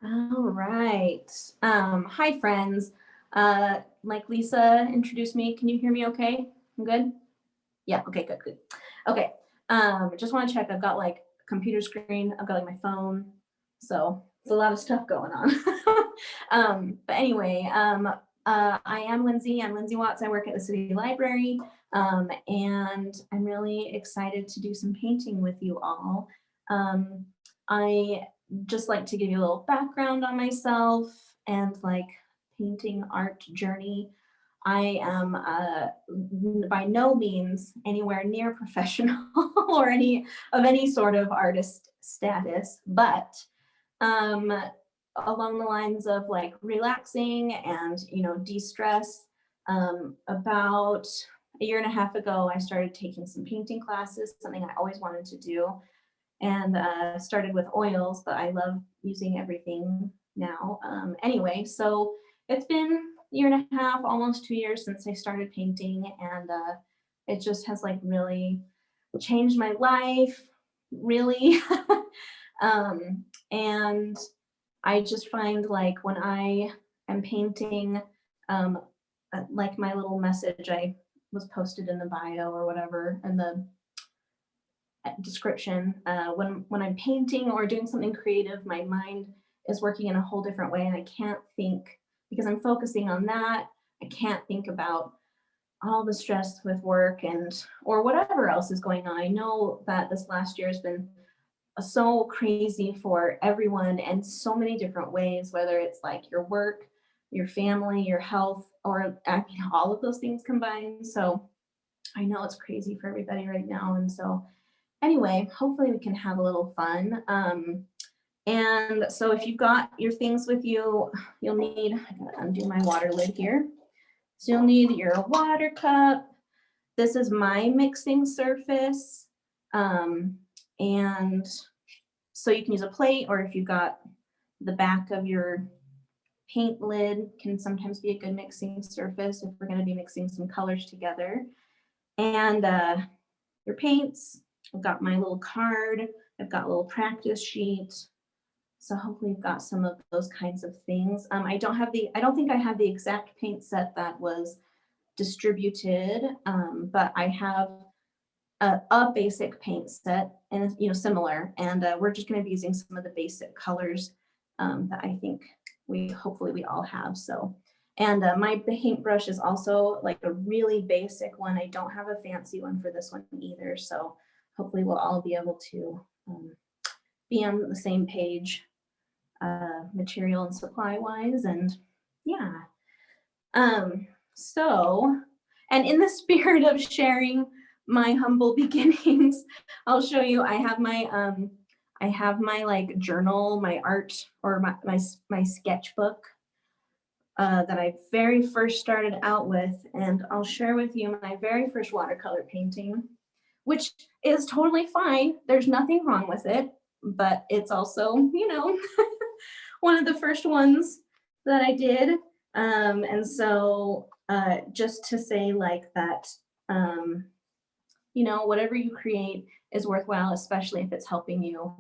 All right. Hi, friends. Like Lisa introduced me, can you hear me okay? I'm good? Yeah, okay, good, good. Okay. Just want to check. I've got like a computer screen, I've got like my phone. So it's a lot of stuff going on. But anyway, I am Lindsey. I'm Lindsey Watts. I work at the city library. And I'm really excited to do some painting with you all. I just like to give you a little background on myself and like painting art journey. I am by no means anywhere near professional or any sort of artist status, but um, along the lines of like relaxing and de-stress. About a year and a half ago, I started taking some painting classes, something I always wanted to do, and started with oils, but I love using everything now. Anyway, so it's been a year and a half, almost 2 years since I started painting, and it just has like really changed my life, really. And I just find like when I am painting, um, like my little message I was posted in the bio or whatever, in the description. When I'm painting or doing something creative, my mind is working in a whole different way, and I can't think because I'm focusing on that. I can't think about all the stress with work and or whatever else is going on. I know that this last year has been so crazy for everyone in so many different ways, whether it's like your work, your family, your health, or I mean, all of those things combined. So I know it's crazy for everybody right now. And so anyway, hopefully we can have a little fun. And so if you've got your things with you, you'll need, I gotta undo my water lid here. So you'll need your water cup. This is my mixing surface. And so you can use a plate, or if you've got the back of your paint lid can sometimes be a good mixing surface if we're gonna be mixing some colors together. And your paints, I've got my little card, I've got a little practice sheet. So hopefully you've got some of those kinds of things. I don't think I have the exact paint set that was distributed, but I have a basic paint set and similar, and we're just going to be using some of the basic colors that I think hopefully we all have. So, and my paintbrush is also like a really basic one. I don't have a fancy one for this one either. So hopefully we'll all be able to be on the same page, material and supply wise. And yeah. So, and in the spirit of sharing my humble beginnings, I'll show you, I have my like journal, my art, or my sketchbook that I very first started out with, and I'll share with you my very first watercolor painting, which is totally fine. There's nothing wrong with it, but it's also, one of the first ones that I did. And so just to say like that, whatever you create is worthwhile, especially if it's helping you,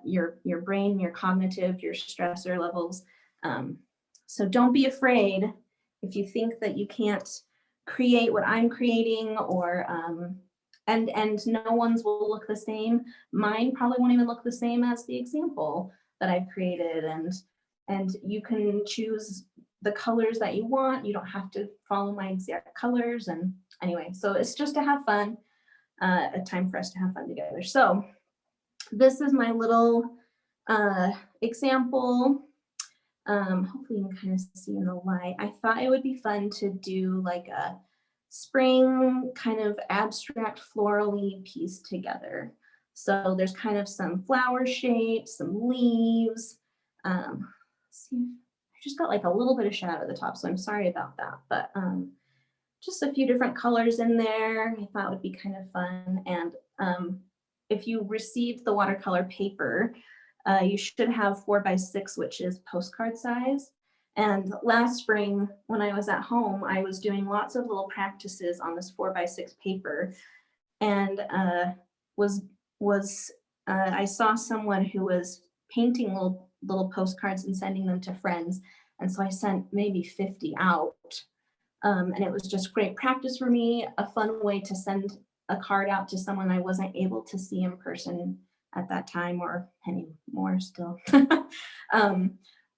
your brain, your cognitive, your stressor levels. So don't be afraid if you think that you can't create what I'm creating, or and no one's will look the same. Mine probably won't even look the same as the example that I've created, and you can choose the colors that you want. You don't have to follow my exact colors. And anyway, so it's just to have fun, a time for us to have fun together. So this is my little example. Hopefully you can kind of see in the light. I thought it would be fun to do like a spring kind of abstract florally piece together. So there's kind of some flower shapes, some leaves. Let's see, I just got like a little bit of shadow at the top, so I'm sorry about that. But just a few different colors in there. I thought would be kind of fun. And if you received the watercolor paper, you should have 4x6, which is postcard size. And last spring, when I was at home, I was doing lots of little practices on this 4x6 paper, and I saw someone who was painting little little postcards and sending them to friends. And so I sent maybe 50 out. And it was just great practice for me, a fun way to send a card out to someone I wasn't able to see in person at that time, or anymore still.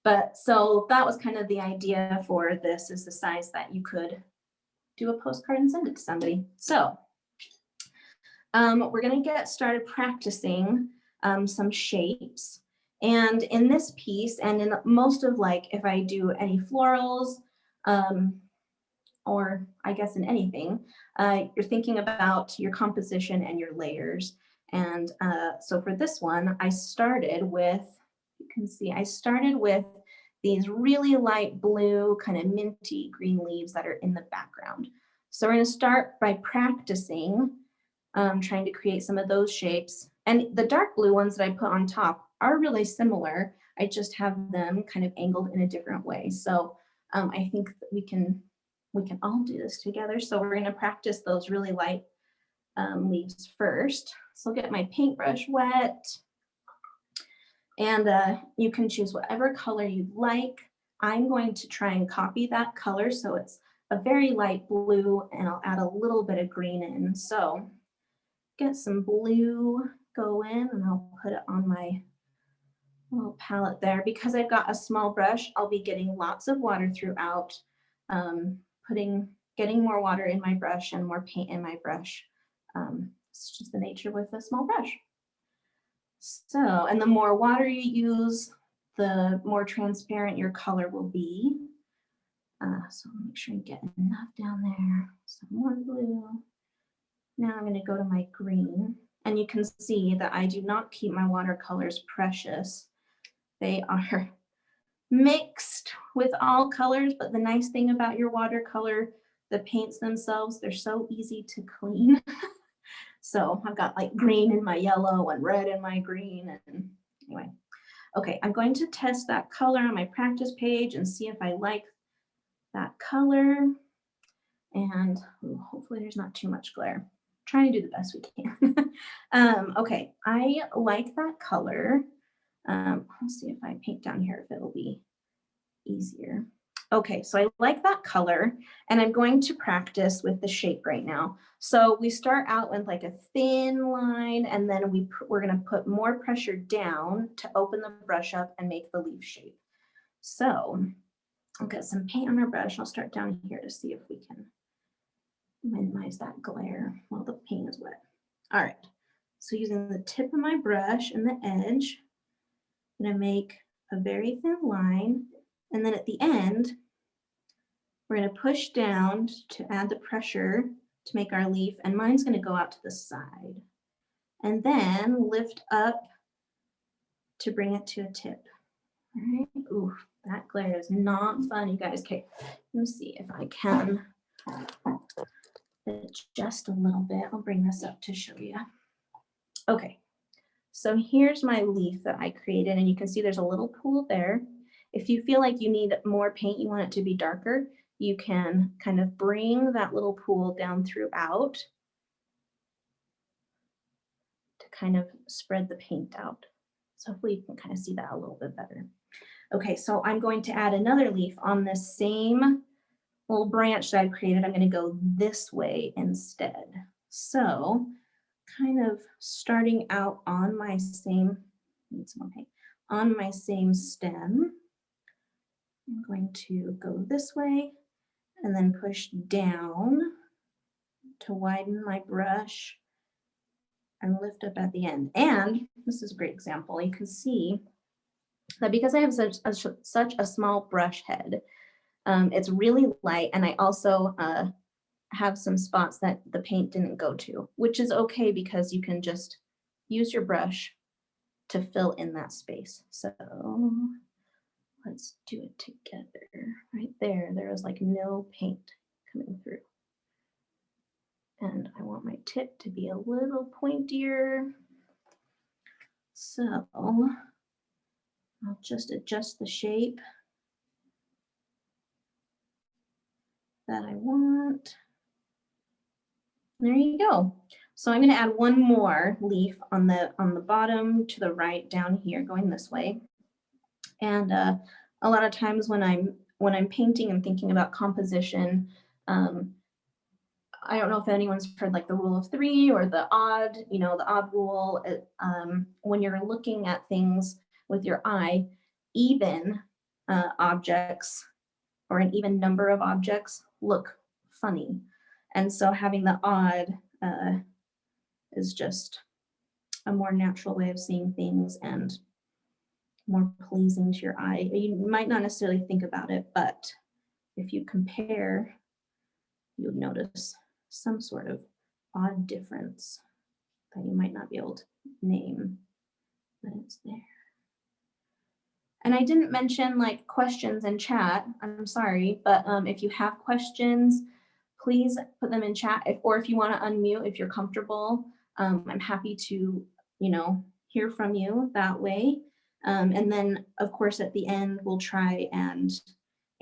But so that was kind of the idea for this, is the size that you could do a postcard and send it to somebody. So we're gonna get started practicing some shapes. And in this piece, and in most of, like, if I do any florals, or I guess in anything, you're thinking about your composition and your layers. And so for this one, I started with, you can see, I started with these really light blue, kind of minty green leaves that are in the background. So we're gonna start by practicing trying to create some of those shapes. And the dark blue ones that I put on top are really similar. I just have them kind of angled in a different way. So I think that we can all do this together. So we're going to practice those really light leaves first. So I'll get my paintbrush wet, and you can choose whatever color you'd like. I'm going to try and copy that color, so it's a very light blue, and I'll add a little bit of green in. So get some blue, go in, and I'll put it on my little palette there. Because I've got a small brush, I'll be getting lots of water throughout, getting more water in my brush and more paint in my brush. It's just the nature with a small brush. So, and the more water you use, the more transparent your color will be. So make sure you get enough down there. Some more blue. Now I'm going to go to my green, and you can see that I do not keep my watercolors precious. They are mixed with all colors, but the nice thing about your watercolor, the paints themselves, they're so easy to clean. So I've got like green in my yellow and red in my green. And anyway, okay, I'm going to test that color on my practice page and see if I like that color. And hopefully there's not too much glare. Trying to do the best we can. Okay, I like that color. Let's see if I paint down here, if it'll be easier. Okay, so I like that color, and I'm going to practice with the shape right now. So we start out with like a thin line, and then we're going to put more pressure down to open the brush up and make the leaf shape. So I'll get some paint on our brush. I'll start down here to see if we can minimize that glare while the paint is wet. All right, so using the tip of my brush and the edge, I'm going to make a very thin line, and then at the end, we're going to push down to add the pressure to make our leaf, and mine's going to go out to the side, and then lift up to bring it to a tip. All right, ooh, that glare is not fun, you guys. Okay, let me see if I can adjust a little bit. I'll bring this up to show you. Okay, so here's my leaf that I created, and you can see there's a little pool there. If you feel like you need more paint, you want it to be darker, you can kind of bring that little pool down throughout to kind of spread the paint out. So hopefully you can kind of see that a little bit better. Okay, so I'm going to add another leaf on this same little branch that I've created. I'm going to go this way instead. So kind of starting out on my same, need some more paint, on my same stem. I'm going to go this way and then push down to widen my brush and lift up at the end. And this is a great example. You can see that because I have such a small brush head, it's really light, and I also have some spots that the paint didn't go to, which is okay because you can just use your brush to fill in that space. So let's do it together. Right there, there was like no paint coming through. And I want my tip to be a little pointier. So I'll just adjust the shape that I want. There you go. So I'm going to add one more leaf on the bottom to the right down here, going this way. And a lot of times when I'm painting and thinking about composition, I don't know if anyone's heard like the rule of three or the odd, the odd rule. When you're looking at things with your eye, even objects or an even number of objects look funny. And so having the odd is just a more natural way of seeing things and more pleasing to your eye. You might not necessarily think about it, but if you compare, you'll notice some sort of odd difference that you might not be able to name, but it's there. And I didn't mention like questions in chat. I'm sorry, but if you have questions, please put them in chat. Or if you want to unmute, if you're comfortable, I'm happy to, hear from you that way. And then, of course, at the end, we'll try and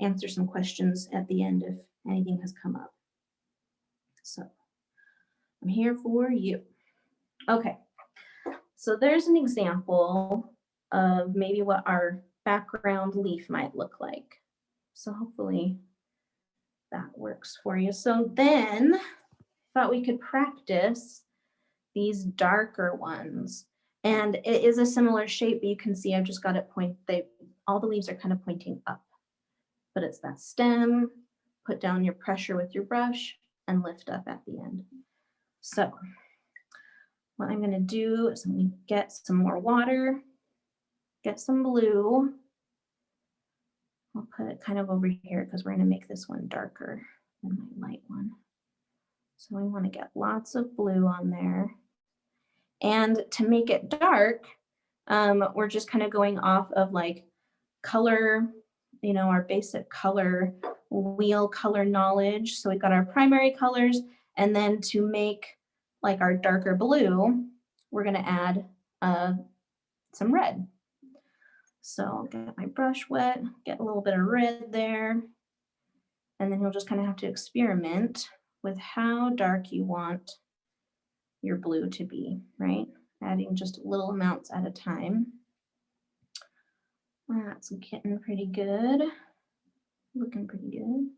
answer some questions at the end if anything has come up. So I'm here for you. Okay, so there's an example of maybe what our background leaf might look like. So hopefully that works for you. So then I thought we could practice these darker ones. And it is a similar shape, but you can see I've just got it all the leaves are kind of pointing up. But it's that stem, put down your pressure with your brush and lift up at the end. So what I'm going to do is I'm going to get some more water, get some blue. I'll put it kind of over here because we're going to make this one darker than my light one. So we want to get lots of blue on there. And to make it dark, we're just kind of going off of like color, our basic color wheel color knowledge. So we've got our primary colors, and then to make like our darker blue, we're going to add some red. So I'll get my brush wet, get a little bit of red there, and then you'll just kind of have to experiment with how dark you want your blue to be, right? Adding just little amounts at a time. That's getting pretty good. Looking pretty good.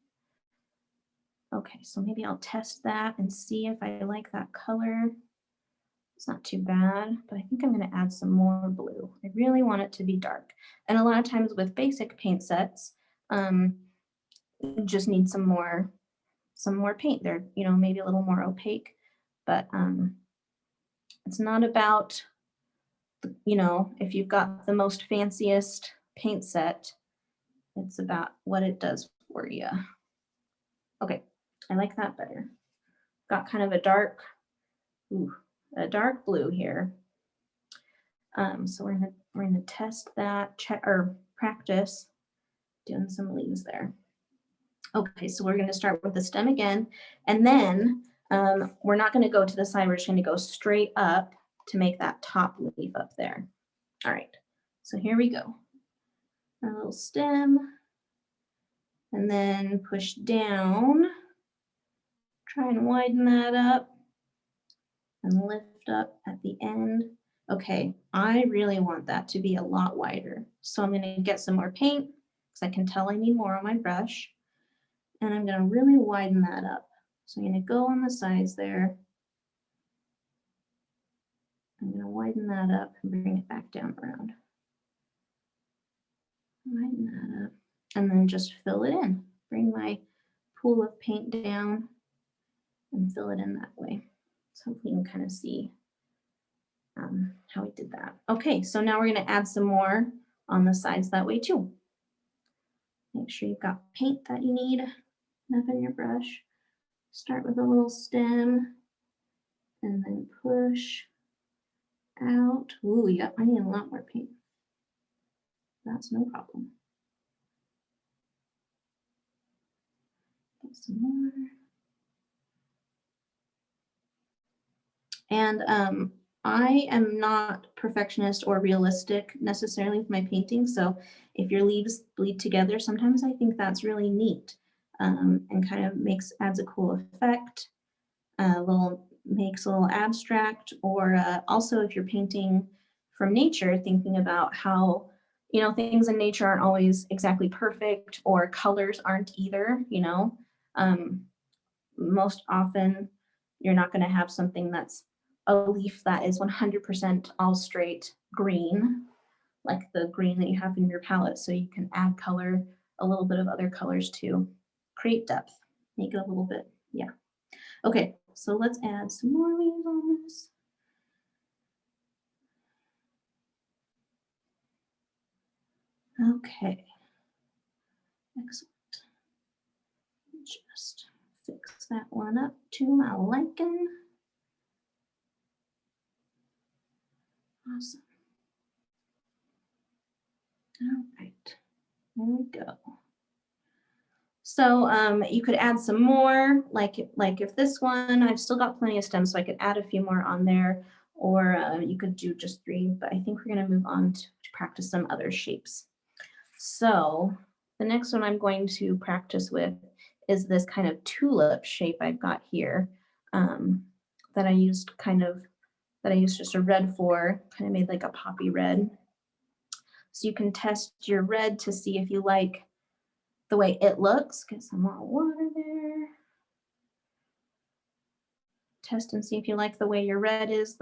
Okay, so maybe I'll test that and see if I like that color. It's not too bad, but I think I'm going to add some more blue. I really want it to be dark. And a lot of times with basic paint sets, you just need some more paint there, maybe a little more opaque, but it's not about, if you've got the most fanciest paint set, it's about what it does for you. Okay, I like that better. Got kind of a dark blue here. So we're gonna test that, check or practice doing some leaves there. Okay, so we're gonna start with the stem again, and then we're not gonna go to the side, we're just gonna go straight up to make that top leaf up there. All right, so here we go. Our little stem, and then push down, try and widen that up, and lift up at the end. Okay, I really want that to be a lot wider. So I'm going to get some more paint because I can tell I need more on my brush. And I'm going to really widen that up. So I'm going to go on the sides there. I'm going to widen that up and bring it back down around. Widen that up. And then just fill it in. Bring my pool of paint down and fill it in that way. So hopefully you can kind of see how we did that. Okay, so now we're going to add some more on the sides that way too. Make sure you've got paint that you need enough in your brush. Start with a little stem and then push out. Ooh, yeah, I need a lot more paint. That's no problem. Get some more. And I am not perfectionist or realistic necessarily with my painting. So if your leaves bleed together, sometimes I think that's really neat and kind of adds a cool effect, makes a little abstract, or also if you're painting from nature, thinking about how you know, things in nature aren't always exactly perfect, or colors aren't either, you know. Most often you're not going to have something that's a leaf that is 100% all straight green, like the green that you have in your palette. So you can add color, a little bit of other colors to create depth, make it a little bit, yeah. Okay, so let's add some more leaves on this. Okay, excellent. Just fix that one up to my liking. Awesome. All right, there we go. So you could add some more, like if this one, I've still got plenty of stems, so I could add a few more on there, or you could do just 3, but I think we're gonna move on to practice some other shapes. So the next one I'm going to practice with is this kind of tulip shape I've got here, that I used just a red for, kind of made like a poppy red. So you can test your red to see if you like the way it looks. Get some more water there. Test and see if you like the way your red is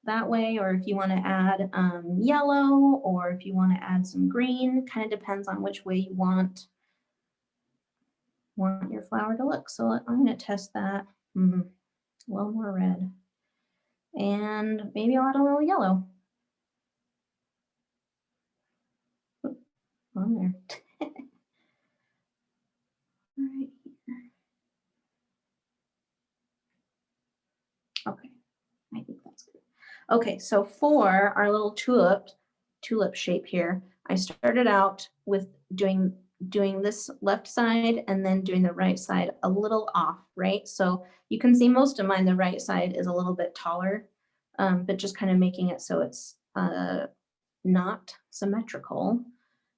that way, or if you want to add yellow, or if you want to add some green. Kind of depends on which way you want your flower to look. So I'm going to test that. A little more red. And maybe I'll add a little yellow. On there. Right here. Okay, I think that's good. Okay, so for our little tulip shape here, I started out with doing this left side and then doing the right side a little off, right? So you can see most of mine, the right side is a little bit taller, but just kind of making it so it's not symmetrical.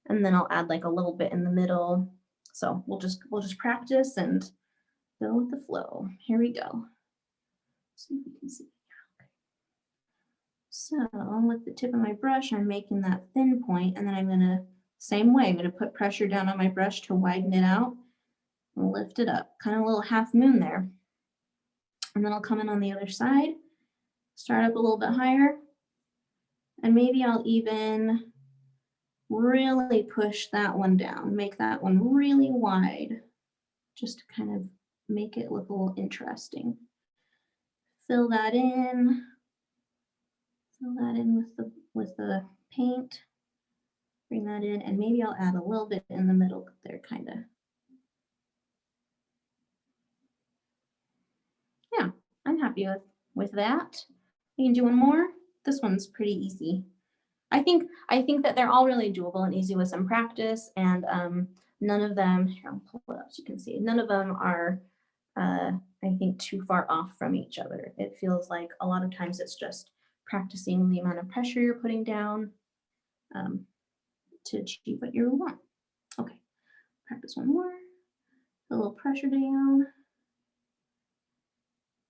And then I'll add like a little bit in the middle. So we'll just practice and go with the flow. Here we go. See if you can see. So with the tip of my brush, I'm making that thin point, and then I'm gonna, same way, I'm gonna put pressure down on my brush to widen it out and lift it up, kind of a little half moon there. And then I'll come in on the other side, start up a little bit higher, and maybe I'll even really push that one down, make that one really wide, just to kind of make it look a little interesting. Fill that in with the paint. Bring that in, and maybe I'll add a little bit in the middle there, kind of. Yeah, I'm happy with that. You can do one more. This one's pretty easy. I think that they're all really doable and easy with some practice, and none of them, here, I'll pull it up so you can see, none of them are, I think, too far off from each other. It feels like a lot of times it's just practicing the amount of pressure you're putting down to achieve what you want. Okay, practice one more. A little pressure down.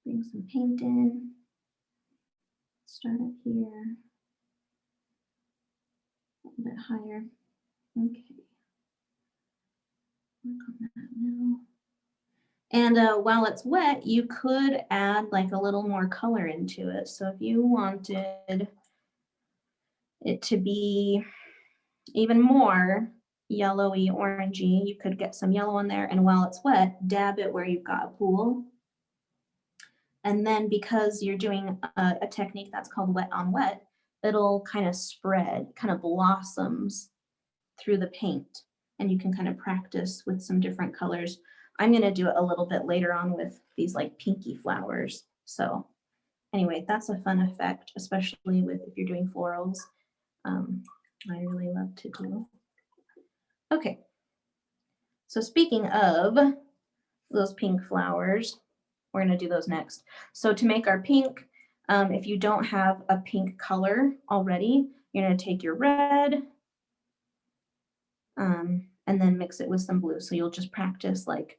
Bring some paint in. Start up here. A little bit higher. Okay. Work on that now. And while it's wet, you could add like a little more color into it. So if you wanted it to be even more yellowy, orangey, you could get some yellow in there, and while it's wet, dab it where you've got a pool. And then because you're doing a technique that's called wet on wet, it'll kind of spread, kind of blossoms through the paint, and you can kind of practice with some different colors. I'm going to do it a little bit later on with these like pinky flowers. So anyway, that's a fun effect, especially with if you're doing florals. I really love to do. Okay, so speaking of those pink flowers, we're going to do those next. So to make our pink, if you don't have a pink color already, you're going to take your red and then mix it with some blue. So you'll just practice like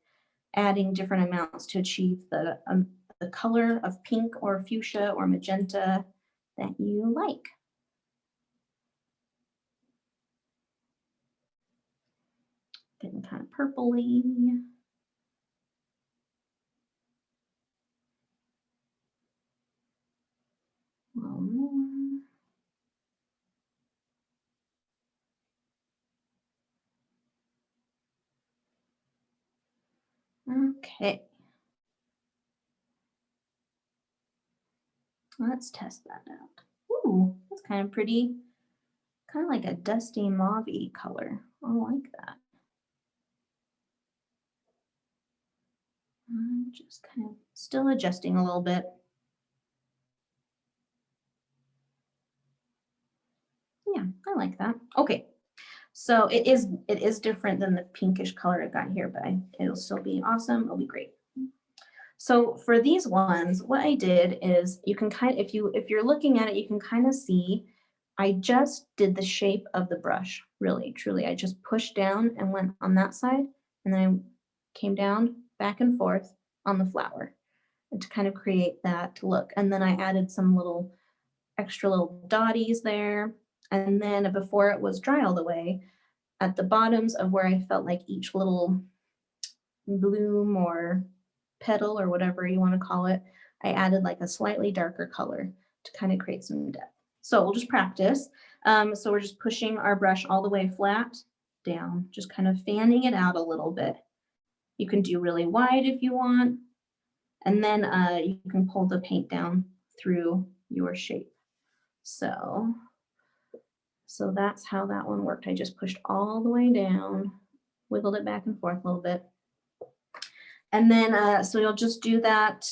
adding different amounts to achieve the color of pink or fuchsia or magenta that you like. getting kind of purpley. A little more. Okay. Let's test that out. Ooh, that's kind of pretty. Kind of like a dusty mauve-y color. I like that. I'm just kind of still adjusting a little bit. Yeah, I like that. Okay, so it is different than the pinkish color I got here, but it'll still be awesome. It'll be great. So for these ones, what I did is you can kind of, if you're looking at it, you can kind of see I just did the shape of the brush, really, truly. I just pushed down and went on that side, and then I came down, back and forth on the flower to kind of create that look. And then I added some little extra little dotties there. And then before it was dry all the way, at the bottoms of where I felt like each little bloom or petal or whatever you want to call it, I added like a slightly darker color to kind of create some depth. So we'll just practice. So we're just pushing our brush all the way flat down, just kind of fanning it out a little bit. You can do really wide if you want. And then you can pull the paint down through your shape. So that's how that one worked. I just pushed all the way down, wiggled it back and forth a little bit. And then, so you'll just do that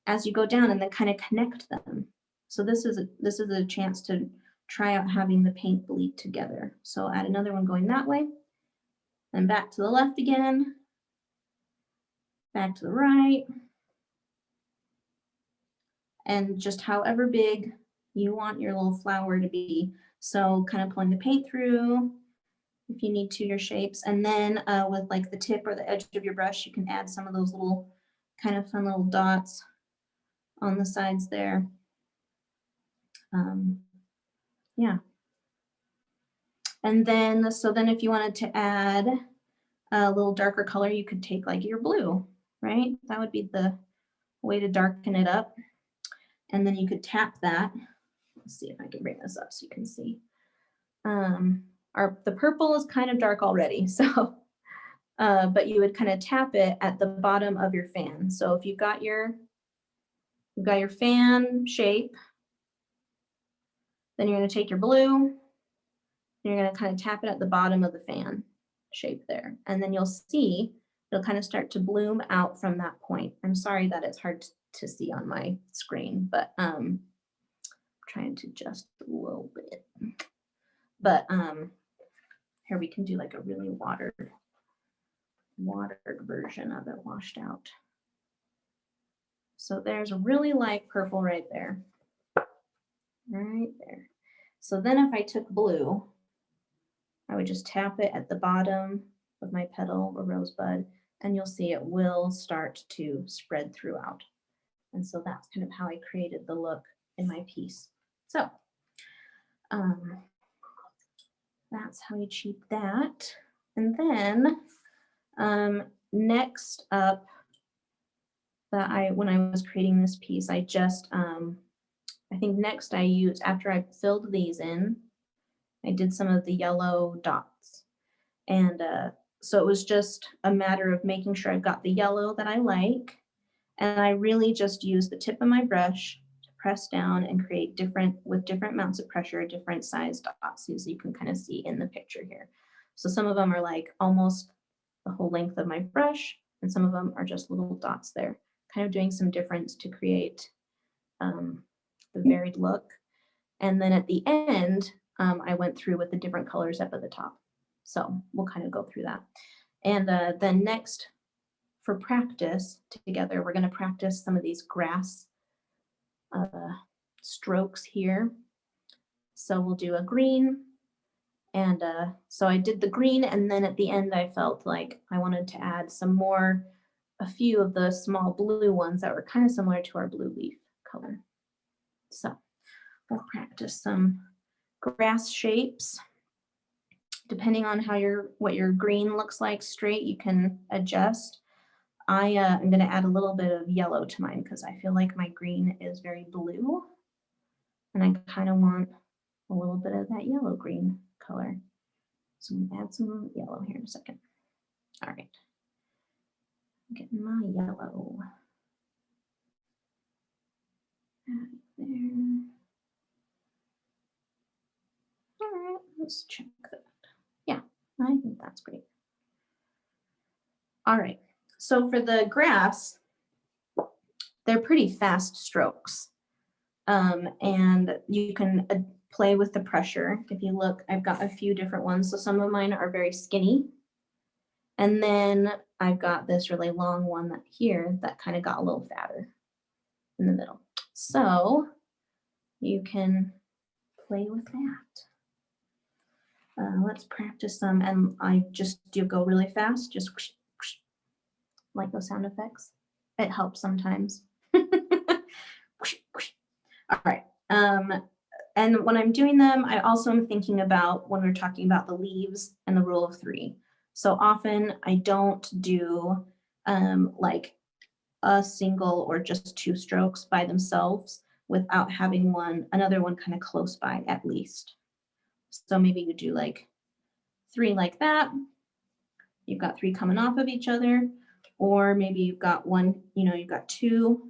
as you go down and then kind of connect them. So this is a chance to try out having the paint bleed together. So I'll add another one going that way, and back to the left again, back to the right, and just however big you want your little flower to be. So kind of pulling the paint through if you need to, your shapes. And then with like the tip or the edge of your brush, you can add some of those little kind of fun little dots on the sides there. Yeah. And then, so then if you wanted to add a little darker color, you could take like your blue, right? That would be the way to darken it up. And then you could tap that. Let's see if I can bring this up so you can see. The purple is kind of dark already, so but you would kind of tap it at the bottom of your fan. So if you've got your fan shape, then you're going to take your blue, and you're going to kind of tap it at the bottom of the fan shape there. And then you'll see it'll kind of start to bloom out from that point. I'm sorry that it's hard to see on my screen, but trying to adjust a little bit. But here we can do like a really watered version of it, washed out. So there's a really light purple right there. Right there. So then if I took blue, I would just tap it at the bottom of my petal or rosebud, and you'll see it will start to spread throughout. And so that's kind of how I created the look in my piece. So that's how you achieve that. And then next up, when I was creating this piece, I just I think next I used, after I filled these in, I did some of the yellow dots. And so it was just a matter of making sure I've got the yellow that I like. And I really just used the tip of my brush to press down and create with different amounts of pressure, different size dots, as you can kind of see in the picture here. So some of them are like almost the whole length of my brush, and some of them are just little dots there, kind of doing some difference to create the varied look. And then at the end, I went through with the different colors up at the top. So we'll kind of go through that. And then next, for practice together, we're going to practice some of these grass strokes here. So we'll do a green. And so I did the green, and then at the end, I felt like I wanted to add a few of the small blue ones that were kind of similar to our blue leaf color. So we'll practice some grass shapes. depending on how what your green looks like straight, you can adjust. I am going to add a little bit of yellow to mine because I feel like my green is very blue, and I kind of want a little bit of that yellow green color. So I'm going to add some yellow here in a second. All right, getting my yellow. Add it there. All right, let's check that. Yeah, I think that's great. All right, so for the grass, they're pretty fast strokes. And you can play with the pressure. If you look, I've got a few different ones. So some of mine are very skinny. And then I've got this really long one that here that kind of got a little fatter in the middle. So you can play with that. Let's practice some. And I just do go really fast, just whoosh, whoosh, like those sound effects. It helps sometimes. Whoosh, whoosh. All right. And when I'm doing them, I also am thinking about when we're talking about the leaves and the rule of 3. So often I don't do like a single or just 2 strokes by themselves without having another one kind of close by at least. So maybe you do like 3 like that. You've got 3 coming off of each other, or maybe you've got one, you've got 2,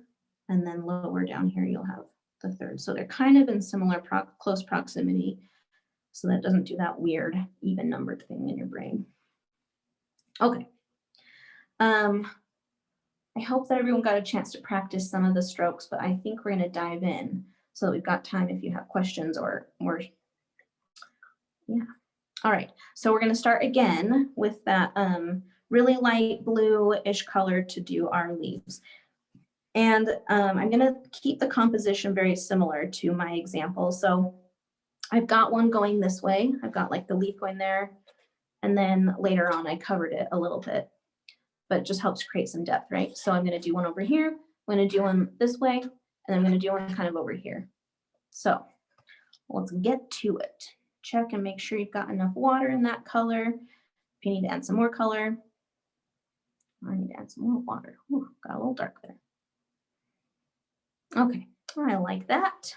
and then lower down here you'll have the 3rd. So they're kind of in similar close proximity, so that doesn't do that weird even numbered thing in your brain. Okay. I hope that everyone got a chance to practice some of the strokes, but I think we're going to dive in so that we've got time if you have questions or yeah. All right, so we're going to start again with that really light blue-ish color to do our leaves. And I'm going to keep the composition very similar to my example. So I've got one going this way. I've got like the leaf going there. And then later on, I covered it a little bit, but it just helps create some depth, right? So I'm going to do one over here. I'm going to do one this way, and I'm going to do one kind of over here. So let's get to it. Check and make sure you've got enough water in that color. If you need to add some more color, I need to add some more water. Ooh, got a little dark there. Okay, I like that.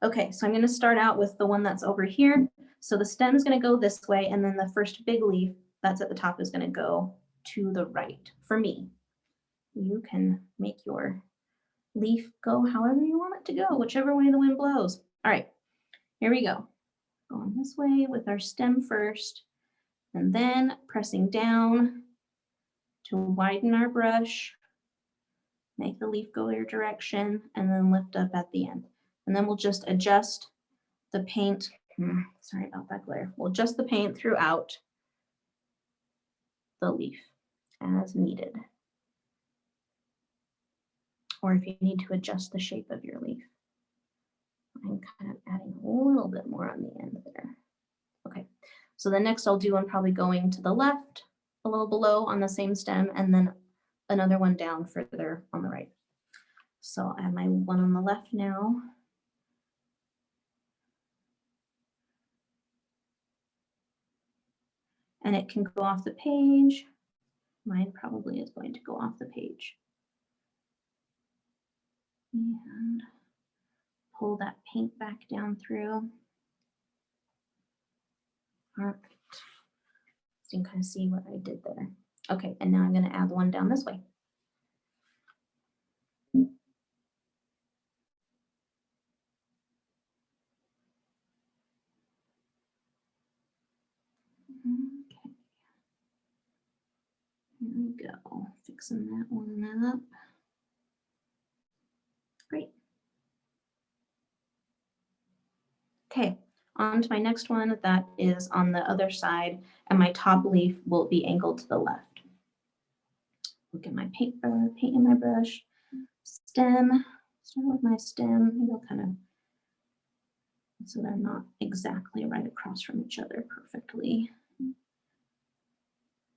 Okay, so I'm going to start out with the one that's over here. So the stem is going to go this way, and then the first big leaf that's at the top is going to go to the right for me. You can make your leaf go however you want it to go, whichever way the wind blows. All right, here we go. Going this way with our stem first, and then pressing down to widen our brush. Make the leaf go your direction, and then lift up at the end. And then we'll just adjust the paint. Sorry about that glare. We'll adjust the paint throughout the leaf as needed. Or if you need to adjust the shape of your leaf. I'm kind of adding a little bit more on the end there. Okay, so the next I'll do one probably going to the left, a little below on the same stem, and then another one down further on the right. So I'll add my one on the left now. And it can go off the page. Mine probably is going to go off the page. And pull that paint back down through. All right. So you can kind of see what I did there. Okay, and now I'm going to add one down this way. Okay. Here we go. Fixing that one up. Great. Okay, on to my next one that is on the other side, and my top leaf will be angled to the left. Look at my paint in my brush. Stem, start with my stem. Maybe I'll kind of, so they're not exactly right across from each other perfectly.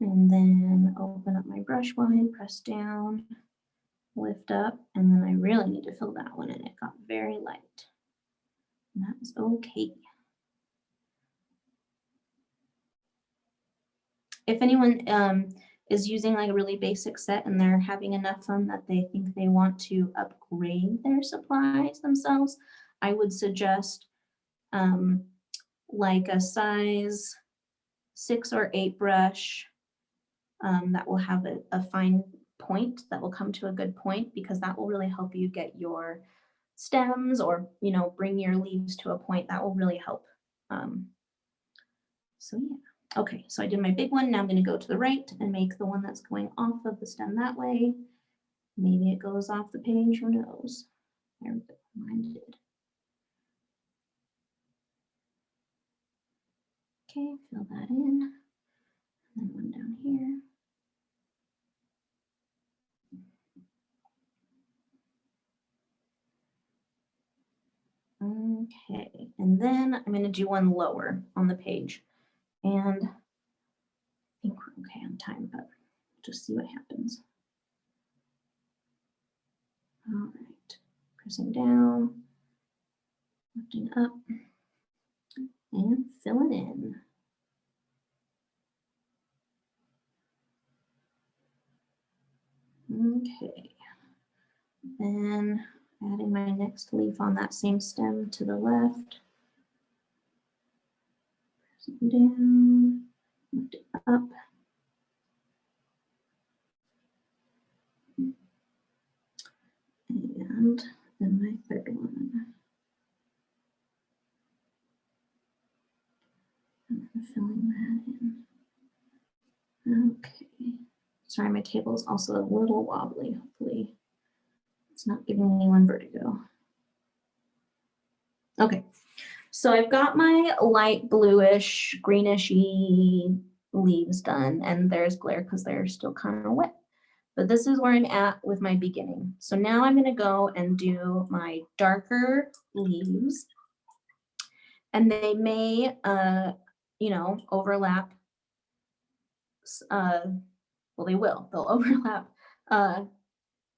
And then open up my brush wide, press down, lift up, and then I really need to fill that one in. It got very light. And that is okay. if anyone is using like a really basic set and they're having enough fun that they think they want to upgrade their supplies themselves, I would suggest like a size 6 or 8 brush that will have a fine point that will come to a good point, because that will really help you get your stems, or bring your leaves to a point that will really help. So yeah. Okay, so I did my big one. Now I'm going to go to the right and make the one that's going off of the stem that way. Maybe it goes off the page, who knows? There we go, mine did. Okay, fill that in. And then one down here. Okay, and then I'm going to do one lower on the page. And I think we're okay on time, but just see what happens. All right, pressing down, lifting up, and filling in. Okay, then adding my next leaf on that same stem to the left. Pressing down, lift it up. And then my third one. And then filling that in. Okay. Sorry, my table is also a little wobbly. Hopefully it's not giving anyone vertigo. Okay, so I've got my light bluish, greenish-y leaves done, and there's glare because they're still kind of wet. But this is where I'm at with my beginning. So now I'm going to go and do my darker leaves, and they may, overlap. Well, they will. They'll overlap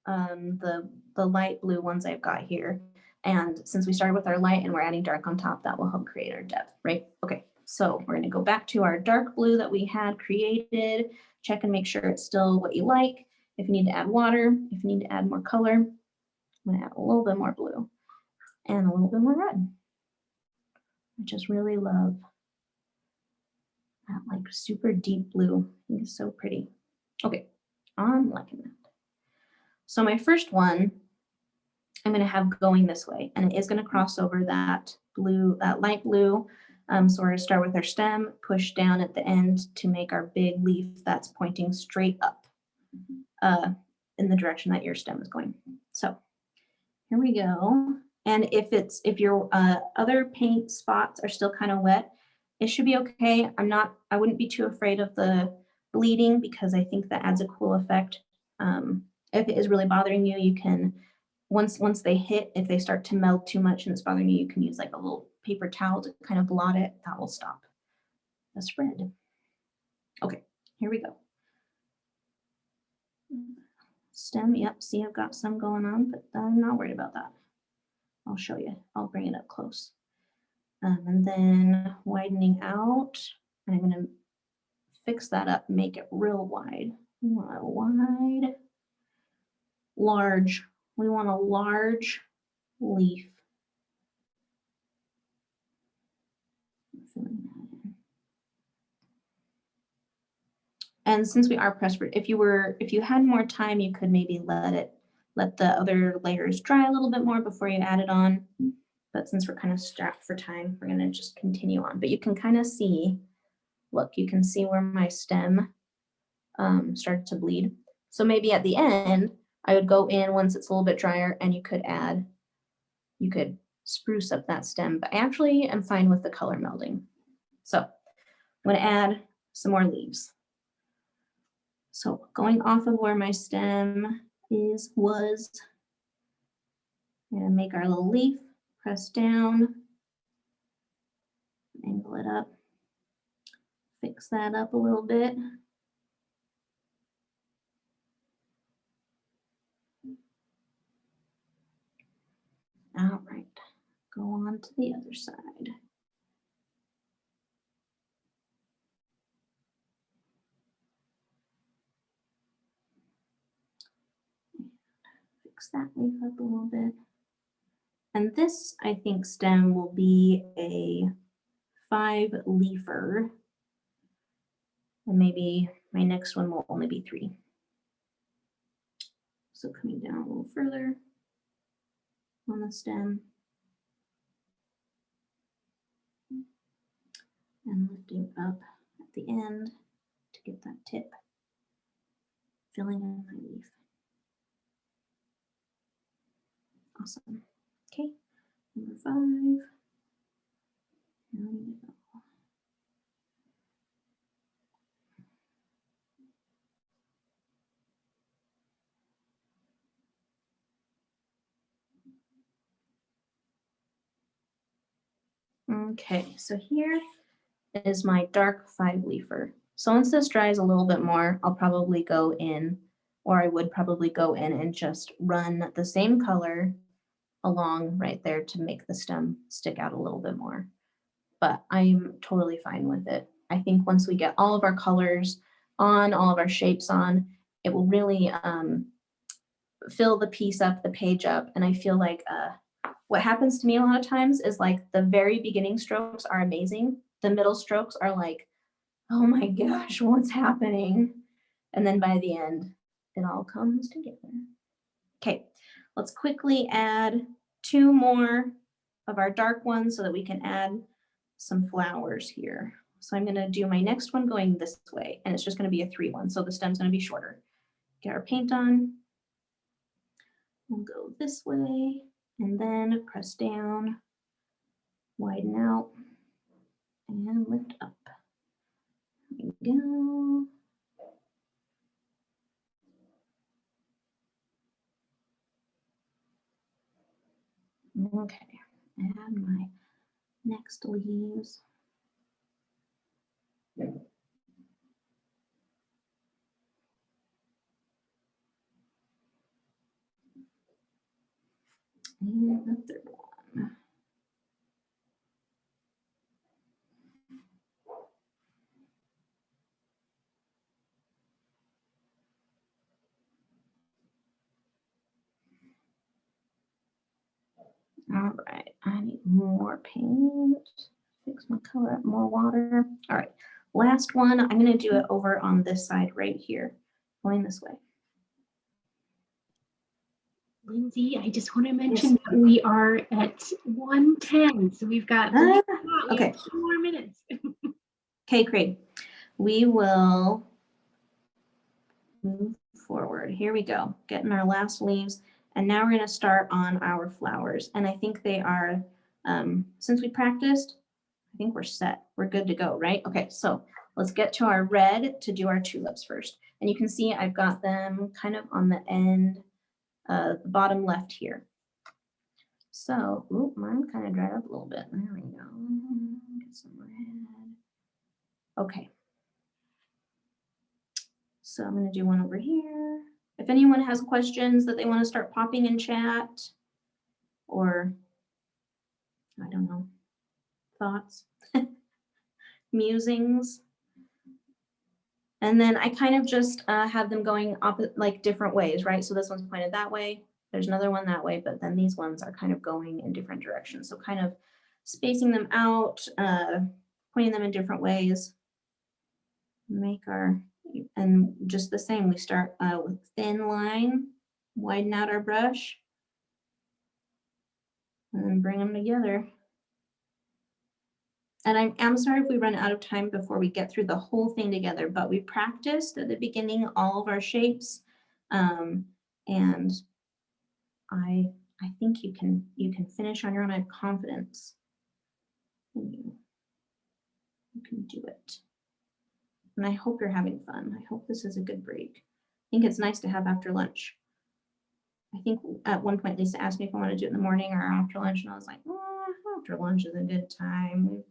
the light blue ones I've got here. And since we started with our light and we're adding dark on top, that will help create our depth, right? Okay, so we're going to go back to our dark blue that we had created. Check and make sure it's still what you like. If you need to add water, if you need to add more color, I'm going to add a little bit more blue and a little bit more red. I just really love that like super deep blue. I think it's so pretty. Okay, I'm liking that. So my first one, I'm going to have going this way, and it is going to cross over that blue, that light blue. So we're going to start with our stem, push down at the end to make our big leaf that's pointing straight up in the direction that your stem is going. So here we go. And if your other paint spots are still kind of wet, it should be okay. I wouldn't be too afraid of the bleeding, because I think that adds a cool effect. If it is really bothering you, you can, once they hit, if they start to melt too much and it's bothering you, you can use like a little paper towel to kind of blot it. That will stop the spread. Okay, here we go. Stem, yep, see I've got some going on, but I'm not worried about that. I'll show you. I'll bring it up close. And then widening out, and I'm going to fix that up, make it real wide. We want a wide, large. We want a large leaf. And since we are pressed, if you had more time, you could maybe let the other layers dry a little bit more before you add it on. But since we're kind of strapped for time, we're going to just continue on. But you can kind of see, look, you can see where my stem started to bleed. So maybe at the end, I would go in once it's a little bit drier, and you could spruce up that stem. But I actually am fine with the color melding. So I'm going to add some more leaves. So going off of where my stem was, I'm going to make our little leaf, press down, angle it up, fix that up a little bit. All right, go on to the other side. fix that leaf up a little bit. And this, I think, stem will be a 5-leafer. And maybe my next one will only be 3. So coming down a little further on the stem. And lifting up at the end to get that tip filling in my leaf. Awesome. Okay, number 5. Here we go. Okay, so here is my dark 5-leafer. So once this dries a little bit more, I'll probably go in, or I would probably go in and just run the same color along right there to make the stem stick out a little bit more. But I'm totally fine with it. I think once we get all of our colors on, all of our shapes on, it will really fill the piece up, the page up. And I feel like what happens to me a lot of times is like the very beginning strokes are amazing. The middle strokes are like, oh my gosh, what's happening? And then by the end, it all comes together. Okay, let's quickly add 2 more of our dark ones so that we can add some flowers here. So I'm gonna do my next one going this way, and it's just gonna be a 3 one, so the stem's gonna be shorter. Get our paint on. We'll go this way, and then press down, widen out, and lift up. There we go. Okay, add my next leaves. And the 3rd one. All right, I need more paint. Fix my color up, more water. All right, last one. I'm gonna do it over on this side right here, going this way. Lindsay, I just want to mention that we are at 1:10, so we've got okay. 2 more minutes. Okay, great. We will move forward. Here we go, getting our last leaves. And now we're going to start on our flowers. And I think they are, since we practiced, I think we're set. We're good to go, right? Okay, so let's get to our red to do our tulips first. And you can see I've got them kind of on the end, the bottom left here. So, ooh, mine kind of dried up a little bit. There we go. Get some red. Okay. So I'm going to do one over here. If anyone has questions that they want to start popping in chat, or I don't know, thoughts, musings. And then I kind of just have them going like different ways, right? So this one's pointed that way. There's another one that way, but then these ones are kind of going in different directions. So kind of spacing them out, pointing them in different ways. Make our, and just the same, we start with thin line, widen out our brush, and then bring them together. And I'm sorry if we run out of time before we get through the whole thing together, but we practiced at the beginning all of our shapes, and I think you can finish on your own. I have confidence in you. You can do it. And I hope you're having fun. I hope this is a good break. I think it's nice to have after lunch. I think at one point Lisa asked me if I want to do it in the morning or after lunch, and I was like, oh, after lunch is a good time. We've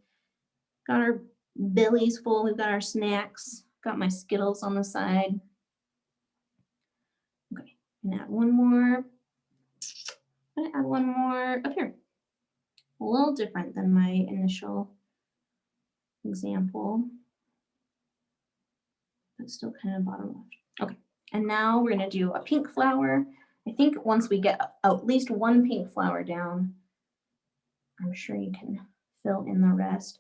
got our bellies full, we've got our snacks, got my Skittles on the side. Okay, and add one more. I'm gonna add one more up here. A little different than my initial example, but still kind of bottom left. Okay, and now we're gonna do a pink flower, I think once we get at least one pink flower down, I'm sure you can fill in the rest.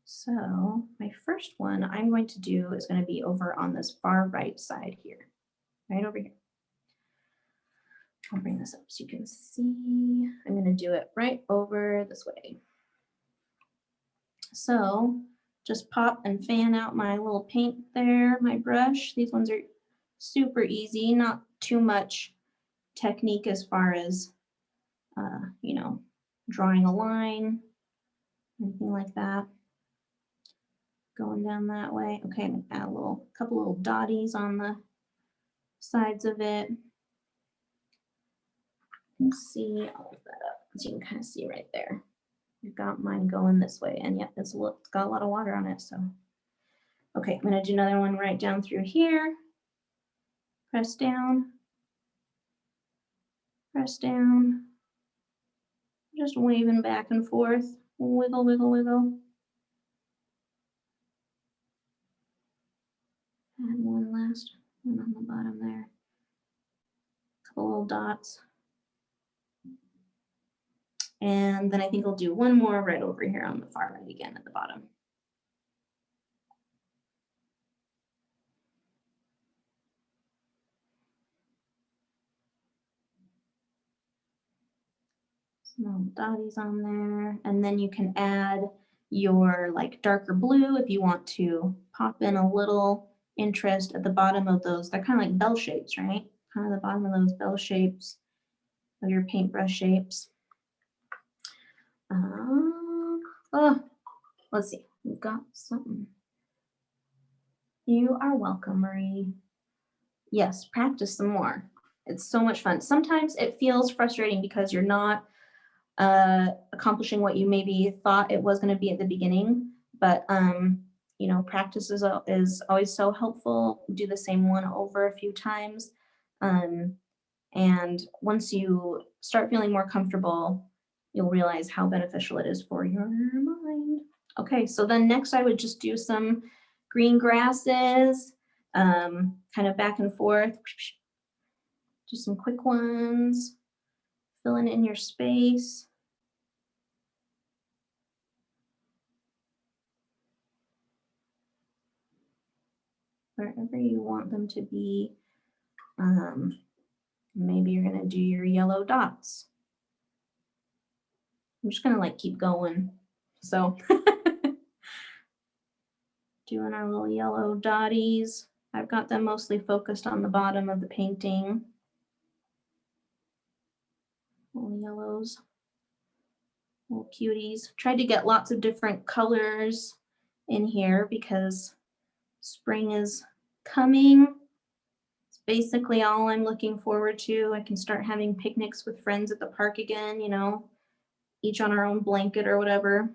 So my first one I'm going to do is going to be over on this far right side here, right over here. I'll bring this up so you can see. I'm going to do it right over this way. So just pop and fan out my little paint there, my brush. These ones are super easy, not too much technique as far as, you know, drawing a line, anything like that. Going down that way. Okay, I'm gonna add a couple little dotties on the sides of it. You can see, I'll lift that up so you can kind of see right there. I've got mine going this way, and yep, it's got a lot of water on it. So, okay, I'm gonna do another one right down through here. Press down, just waving back and forth. Wiggle, wiggle, wiggle. Add one last one on the bottom there. Couple little dots. And then I think I'll do one more right over here on the far right again at the bottom. Some little dotties on there. And then you can add your like darker blue if you want to pop in a little interest at the bottom of those. They're kind of like bell shapes, right? Kind of the bottom of those bell shapes of your paintbrush shapes. Oh, let's see. We've got something. You are welcome, Marie. Yes, practice some more. It's so much fun. Sometimes it feels frustrating because you're not accomplishing what you maybe thought it was going to be at the beginning, but you know, practice is always so helpful. Do the same one over a few times, and once you start feeling more comfortable, you'll realize how beneficial it is for your mind. Okay, so then next I would just do some green grasses, kind of back and forth. Do some quick ones, filling in your space. Wherever you want them to be. Maybe you're gonna do your yellow dots. I'm just gonna like keep going. So doing our little yellow dotties. I've got them mostly focused on the bottom of the painting. Little yellows, little cuties. Tried to get lots of different colors in here because spring is coming. It's basically all I'm looking forward to. I can start having picnics with friends at the park again, you know, each on our own blanket or whatever.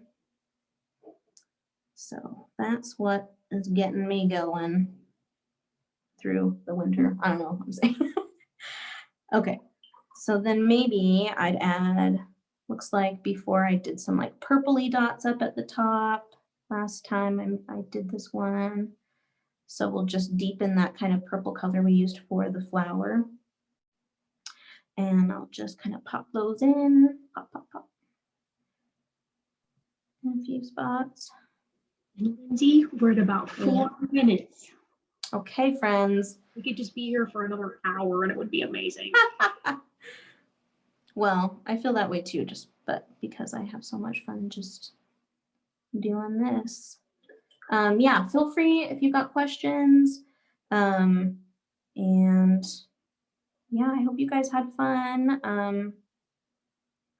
So that's what is getting me going through the winter. I don't know what I'm saying. Okay, so then maybe I'd add, looks like before I did some like purpley dots up at the top. Last time I did this one. So we'll just deepen that kind of purple color we used for the flower. And I'll just kind of pop those in, pop, pop, pop. In a few spots. Lindsey, we're at about 4 minutes. Okay, friends. We could just be here for another hour and it would be amazing. Well, I feel that way too, but because I have so much fun just doing this. Yeah, feel free if you've got questions. And yeah, I hope you guys had fun.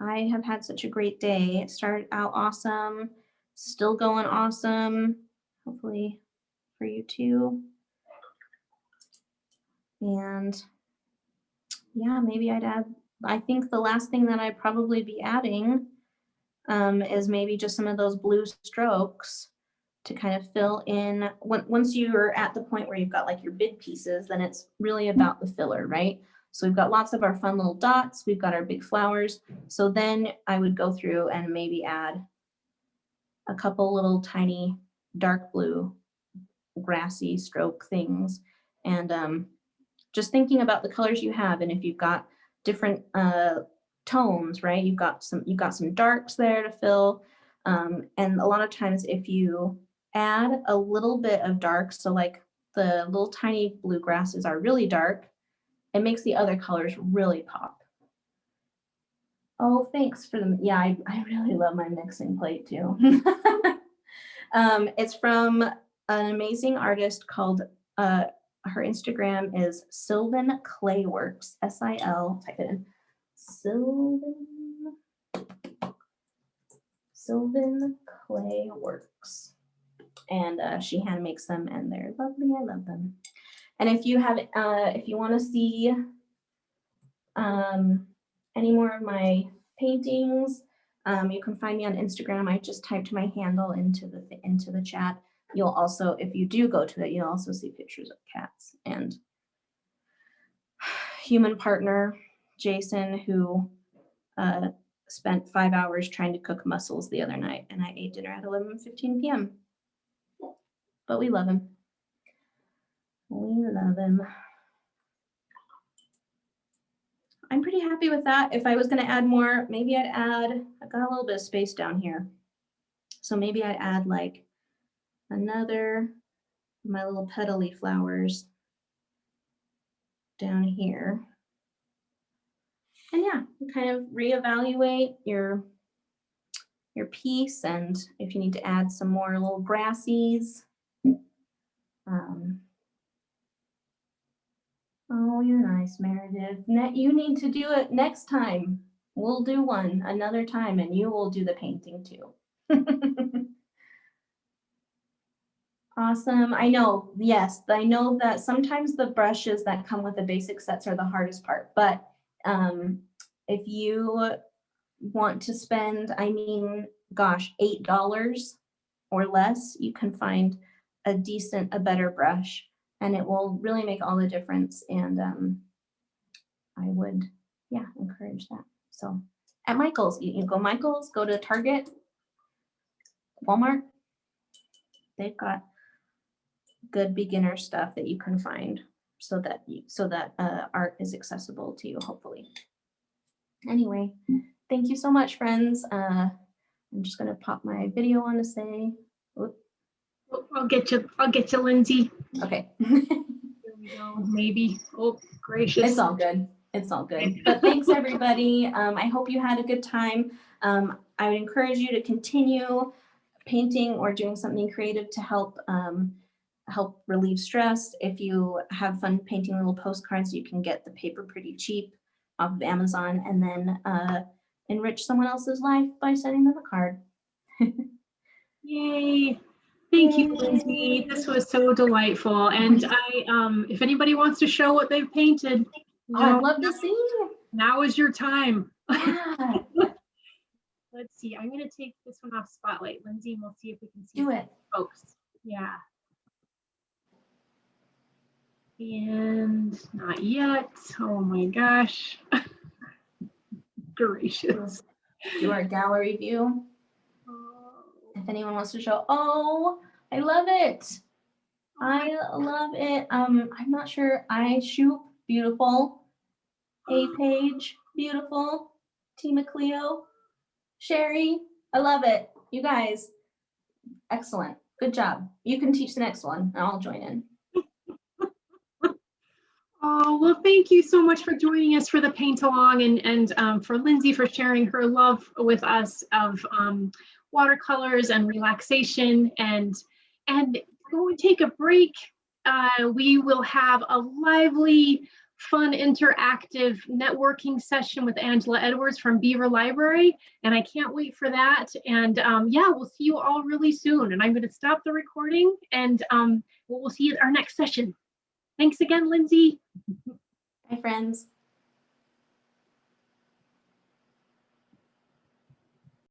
I have had such a great day. It started out awesome, still going awesome, hopefully for you too. And yeah, maybe I'd add, I think the last thing that I'd probably be adding is maybe just some of those blue strokes to kind of fill in. Once you're at the point where you've got like your big pieces, then it's really about the filler, right? So we've got lots of our fun little dots. We've got our big flowers. So then I would go through and maybe add a couple little tiny dark blue grassy stroke things and just thinking about the colors you have, and if you've got different tones, right? You've got some darks there to fill, and a lot of times if you add a little bit of dark, so like the little tiny bluegrasses are really dark, it makes the other colors really pop. Oh, thanks for the, yeah, I really love my mixing plate too. It's from an amazing artist called, her Instagram is Sylvan Clayworks, S-I-L, type it in, Sylvan Clayworks. And she hand makes them and they're lovely, I love them. And if you have, if you wanna see any more of my paintings, you can find me on Instagram. I just typed my handle into the chat. You'll also, if you do go to it, you'll also see pictures of cats and human partner, Jason, who spent 5 hours trying to cook mussels the other night, and I ate dinner at 11:15 p.m. But we love him. We love him. I'm pretty happy with that. If I was going to add more, maybe I've got a little bit of space down here. So maybe I'd add like another, my little petally flowers down here. And yeah, kind of reevaluate your piece, and if you need to add some more little grassies. Oh, you're nice, Meredith. You need to do it next time. We'll do one another time and you will do the painting too. Awesome. I know, yes, I know that sometimes the brushes that come with the basic sets are the hardest part, but if you want to spend, I mean, gosh, $8 or less, you can find a better brush, and it will really make all the difference. And I would, yeah, encourage that. So at Michael's, you can go Michael's, go to Target, Walmart. They've got good beginner stuff that you can find so that art is accessible to you, hopefully. Anyway, thank you so much, friends. I'm just gonna pop my video on to say, whoop. I'll get you, Lindsey. Okay. There we go, maybe. Oh, gracious. It's all good. It's all good. But thanks, everybody. I hope you had a good time. I would encourage you to continue painting or doing something creative to help relieve stress. If you have fun painting little postcards, you can get the paper pretty cheap off of Amazon, and then enrich someone else's life by sending them a card. Yay. Thank you, Lindsey. This was so delightful. And if anybody wants to show what they've painted, I'd love to see. Now is your time. Yeah. Let's see. I'm going to take this one off Spotlight, Lindsey, and we'll see if we can see. Do it. Folks. Yeah. And not yet. Oh my gosh. Gracious. Do our gallery view. If anyone wants to show, oh, I love it. I love it. I'm not sure. Shoot, beautiful. A Page, beautiful. Tima Cleo, Sherry, I love it. You guys, excellent. Good job. You can teach the next one, and I'll join in. Oh, well, thank you so much for joining us for the paint along, and for Lindsey for sharing her love with us of watercolors and relaxation, and go and take a break. We will have a lively, fun, interactive networking session with Angela Edwards from Beaver Library, and I can't wait for that. And yeah, we'll see you all really soon. And I'm going to stop the recording, and we'll see you at our next session. Thanks again, Lindsey. Bye, friends.